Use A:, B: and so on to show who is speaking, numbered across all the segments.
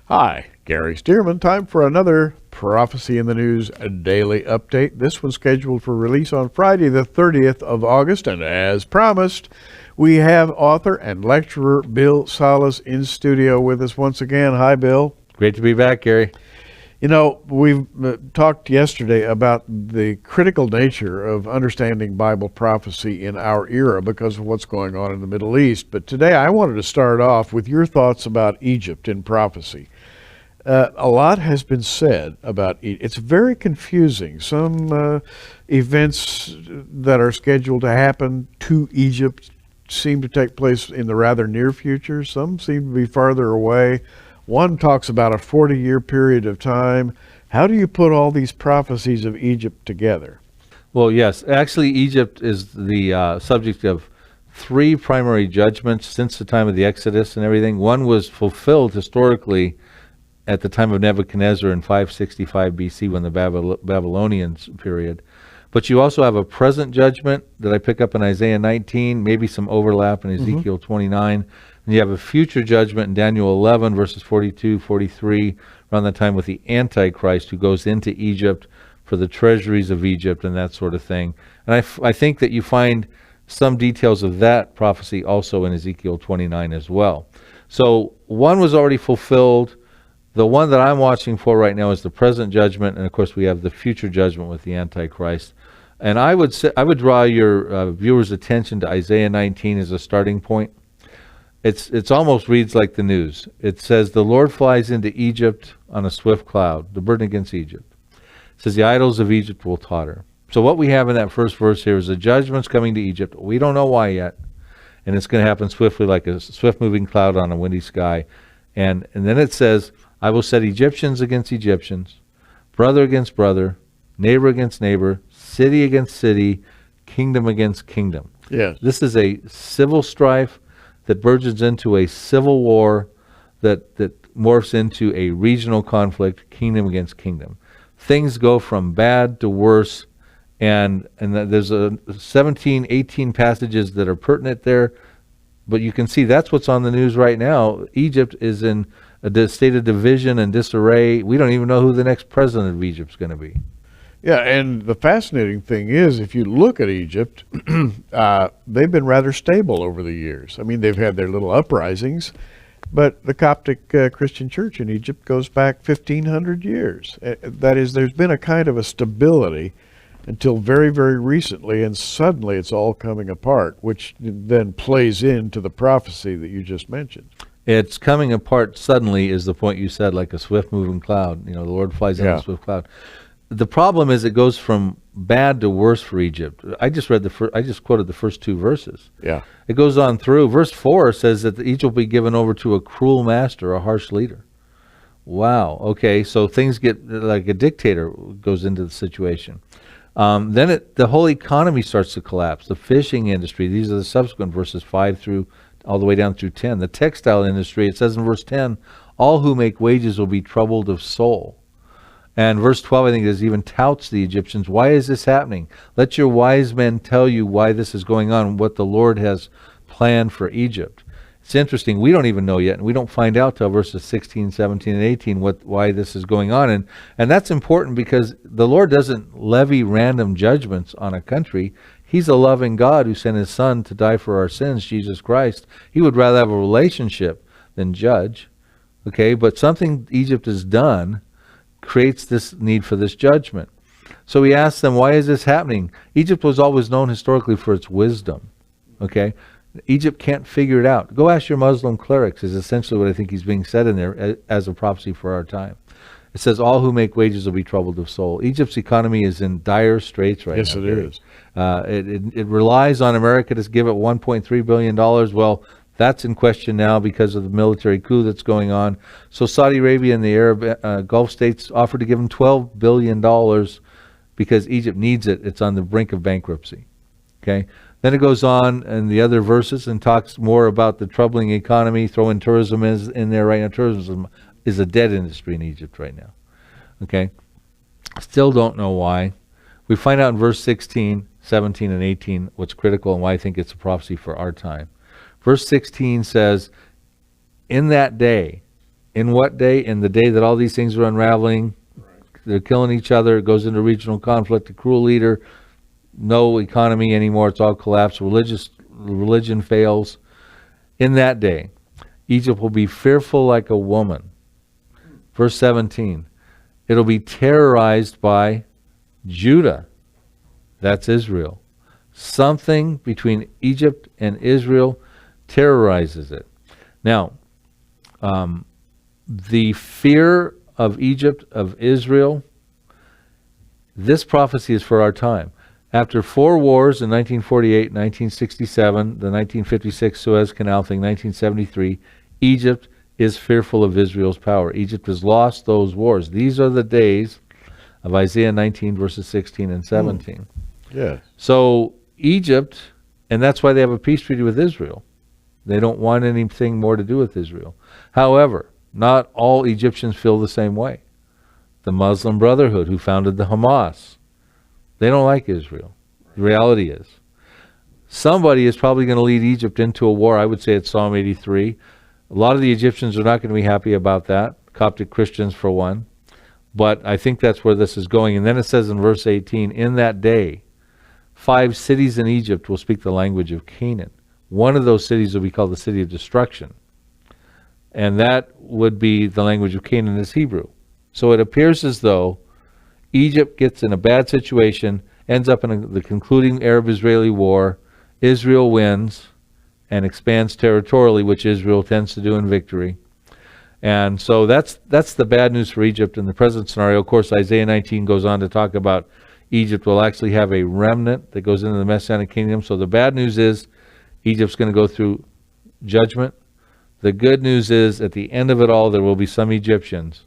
A: Hi, Gary Stearman. Time for another Prophecy in the News daily update. This one's scheduled for release on Friday, the 30th of August. And as promised, we have author and lecturer Bill Salus in studio with us once again. Hi, Bill.
B: Great to be back, Gary.
A: You know, we've talked yesterday about the critical nature of understanding Bible prophecy in our era because of what's going on in the Middle East. But today I wanted to start off with your thoughts about Egypt in prophecy. A lot has been said about Egypt. It's very confusing. Some events that are scheduled to happen to Egypt seem to take place in the rather near future. Some seem to be farther away. One talks about a 40-year period of time. How do you put all these prophecies of Egypt together?
B: Well, yes. Actually, Egypt is the subject of three primary judgments since the time of the Exodus and everything. One was fulfilled historically at the time of Nebuchadnezzar in 565 BC when the Babylonians period. But you also have a present judgment that I pick up in Isaiah 19, maybe some overlap in Ezekiel 29. And you have a future judgment in Daniel 11, verses 42, 43, around that time with the Antichrist who goes into Egypt for the treasuries of Egypt and that sort of thing. And I think that you find some details of that prophecy also in Ezekiel 29 as well. So one was already fulfilled. The one that I'm watching for right now is the present judgment, and of course we have the future judgment with the Antichrist. And I would draw your viewers' attention to Isaiah 19 as a starting point. It's almost reads like the news. It says, the Lord flies into Egypt on a swift cloud, the burden against Egypt. It says, the idols of Egypt will totter. So what we have in that first verse here is the judgment's coming to Egypt. We don't know why yet. And it's going to happen swiftly like a swift-moving cloud on a windy sky. And then it says, I will set Egyptians against Egyptians, brother against brother, neighbor against neighbor, city against city, kingdom against kingdom.
A: Yes.
B: This is a civil strife that burgeons into a civil war that morphs into a regional conflict, kingdom against kingdom. Things go from bad to worse, and there's 17, 18 passages that are pertinent there, but you can see that's what's on the news right now. Egypt is in a state of division and disarray. We don't even know who the next president of Egypt is going to be.
A: Yeah, and the fascinating thing is, if you look at Egypt, they've been rather stable over the years. I mean, they've had their little uprisings, but the Coptic Christian church in Egypt goes back 1,500 years. That is, there's been a kind of a stability until very, very recently, and suddenly it's all coming apart, which then plays into the prophecy that you just mentioned.
B: It's coming apart suddenly is the point you said, like a swift-moving cloud. You know, the Lord flies in a swift cloud. The problem is it goes from bad to worse for Egypt. I just quoted the first two verses.
A: Yeah.
B: It goes on through. Verse 4 says that Egypt will be given over to a cruel master, a harsh leader. Wow. Okay, so things get like a dictator goes into the situation. Then the whole economy starts to collapse. The fishing industry, these are the subsequent verses 5 through all the way down through 10. The textile industry, it says in verse 10, all who make wages will be troubled of soul. And verse 12, I think, is even touts the Egyptians. Why is this happening? Let your wise men tell you why this is going on, what the Lord has planned for Egypt. It's interesting. We don't even know yet, and we don't find out till verses 16, 17, and 18 why this is going on. And that's important because the Lord doesn't levy random judgments on a country. He's a loving God who sent his Son to die for our sins, Jesus Christ. He would rather have a relationship than judge. Okay, but something Egypt has done creates this need for this judgment. So he asks them, why is this happening? Egypt was always known historically for its wisdom. Okay? Egypt can't figure it out. Go ask your Muslim clerics is essentially what I think he's being said in there as a prophecy for our time. It says, all who make wages will be troubled of soul. Egypt's economy is in dire straits right now.
A: Yes, it is.
B: It relies on America to give it $1.3 billion. Well, that's in question now because of the military coup that's going on. So Saudi Arabia and the Arab Gulf states offered to give them $12 billion because Egypt needs it. It's on the brink of bankruptcy. Okay. Then it goes on in the other verses and talks more about the troubling economy. Throw in tourism in there right now. Tourism is a dead industry in Egypt right now. Okay. Still don't know why. We find out in verse 16, 17, and 18 what's critical and why I think it's a prophecy for our time. Verse 16 says, in that day, In what day? In the day that all these things are unraveling. They're killing each other. It goes into regional conflict. A cruel leader. No economy anymore. It's all collapsed. Religion fails. In that day, Egypt will be fearful like a woman. Verse 17. It'll be terrorized by Judah. That's Israel. Something between Egypt and Israel terrorizes it. Now, the fear of Egypt, of Israel, this prophecy is for our time. After 4 wars in 1948, 1967, the 1956 Suez Canal thing, 1973, Egypt is fearful of Israel's power. Egypt has lost those wars. These are the days of Isaiah 19, verses 16 and 17.
A: Yes.
B: So Egypt, and that's why they have a peace treaty with Israel. They don't want anything more to do with Israel. However, not all Egyptians feel the same way. The Muslim Brotherhood, who founded the Hamas, they don't like Israel. The reality is, somebody is probably going to lead Egypt into a war. I would say it's Psalm 83. A lot of the Egyptians are not going to be happy about that. Coptic Christians, for one. But I think that's where this is going. And then it says in verse 18, in that day, 5 cities in Egypt will speak the language of Canaan. One of those cities will be called the city of destruction. And that would be the language of Canaan is Hebrew. So it appears as though Egypt gets in a bad situation, ends up in the concluding Arab-Israeli war. Israel wins and expands territorially, which Israel tends to do in victory. And so that's the bad news for Egypt in the present scenario. Of course, Isaiah 19 goes on to talk about Egypt will actually have a remnant that goes into the Messianic kingdom. So the bad news is Egypt's going to go through judgment. The good news is at the end of it all, there will be some Egyptians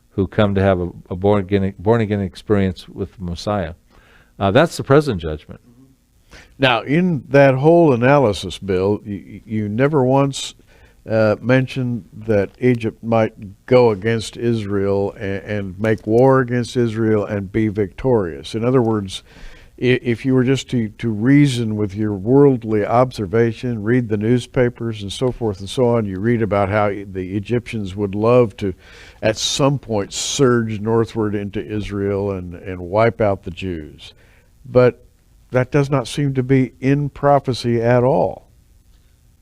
B: who come to have a born-again experience with the Messiah. That's the present judgment.
A: Now, in that whole analysis, Bill, you never once mentioned that Egypt might go against Israel and make war against Israel and be victorious. In other words, if you were just to reason with your worldly observation, read the newspapers and so forth and so on, you read about how the Egyptians would love to, at some point, surge northward into Israel and wipe out the Jews. But that does not seem to be in prophecy at all.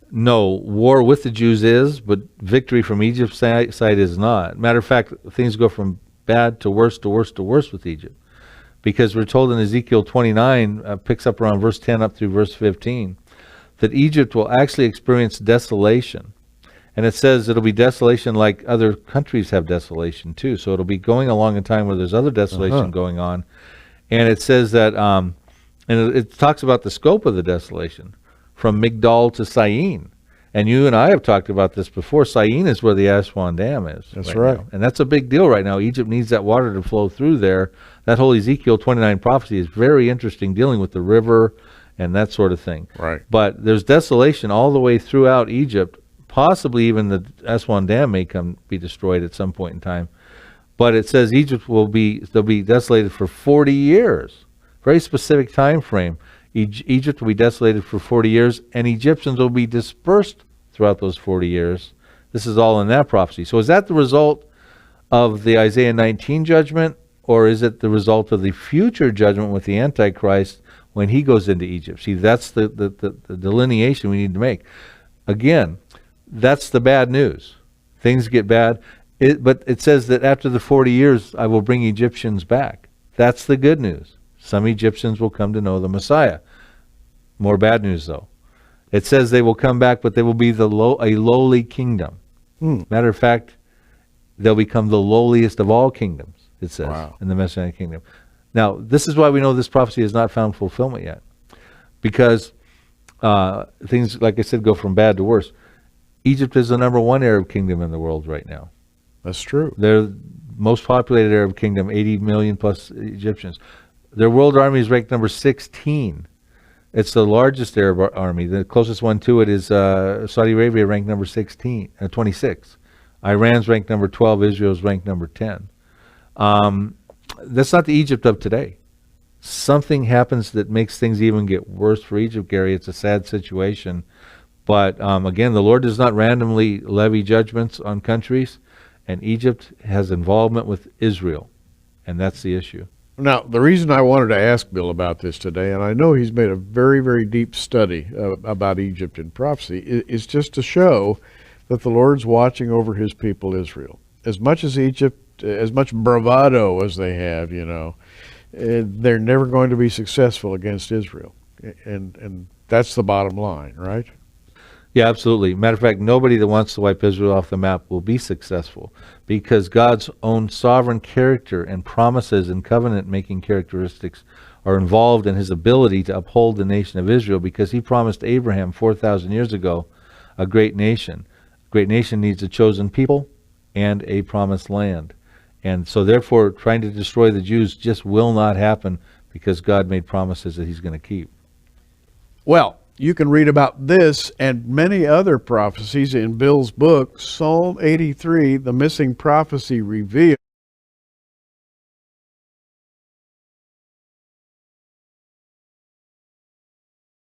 B: No, war with the Jews is, but victory from Egypt's side is not. Matter of fact, things go from bad to worse to worse to worse with Egypt. Because we're told in Ezekiel 29, picks up around verse 10 up through verse 15, that Egypt will actually experience desolation. And it says it'll be desolation like other countries have desolation too. So it'll be going along a time where there's other desolation going on. And it says that, and it talks about the scope of the desolation, from Migdal to Syene. And you and I have talked about this before. Syene is where the Aswan Dam is.
A: That's right.
B: Now. And that's a big deal right now. Egypt needs that water to flow through there. That whole Ezekiel 29 prophecy is very interesting, dealing with the river and that sort of thing.
A: Right.
B: But there's desolation all the way throughout Egypt. Possibly even the Aswan Dam may be destroyed at some point in time. But it says Egypt they'll be desolated for 40 years. Very specific time frame. Egypt will be desolated for 40 years, and Egyptians will be dispersed throughout those 40 years. This is all in that prophecy. So is that the result of the Isaiah 19 judgment, or is it the result of the future judgment with the Antichrist when he goes into Egypt? See, that's the delineation we need to make. Again, that's the bad news. Things get bad. But it says that after the 40 years, I will bring Egyptians back. That's the good news. Some Egyptians will come to know the Messiah. More bad news, though. It says they will come back, but they will be a lowly kingdom. Matter of fact, they'll become the lowliest of all kingdoms, it says, in the Messianic kingdom. Now, this is why we know this prophecy has not found fulfillment yet. Because things, like I said, go from bad to worse. Egypt is the #1 Arab kingdom in the world right now.
A: That's true.
B: They're the most populated Arab kingdom, 80 million plus Egyptians. Their world army is ranked number 16. It's the largest Arab army. The closest one to it is Saudi Arabia, ranked number 26. Iran's ranked number 12. Israel's ranked number 10. That's not the Egypt of today. Something happens that makes things even get worse for Egypt, Gary. It's a sad situation. But again, the Lord does not randomly levy judgments on countries. and Egypt has involvement with Israel, and that's the issue.
A: Now, the reason I wanted to ask Bill about this today, and I know he's made a very, very deep study about Egypt in prophecy, is just to show that the Lord's watching over his people Israel. As much as Egypt, as much bravado as they have, they're never going to be successful against Israel. And that's the bottom line, right?
B: Yeah, absolutely. Matter of fact, nobody that wants to wipe Israel off the map will be successful, because God's own sovereign character and promises and covenant-making characteristics are involved in his ability to uphold the nation of Israel, because he promised Abraham 4,000 years ago a great nation. A great nation needs a chosen people and a promised land. And so therefore, trying to destroy the Jews just will not happen, because God made promises that he's going to keep.
A: Well, you can read about this and many other prophecies in Bill's book, Psalm 83, The Missing Prophecy Revealed.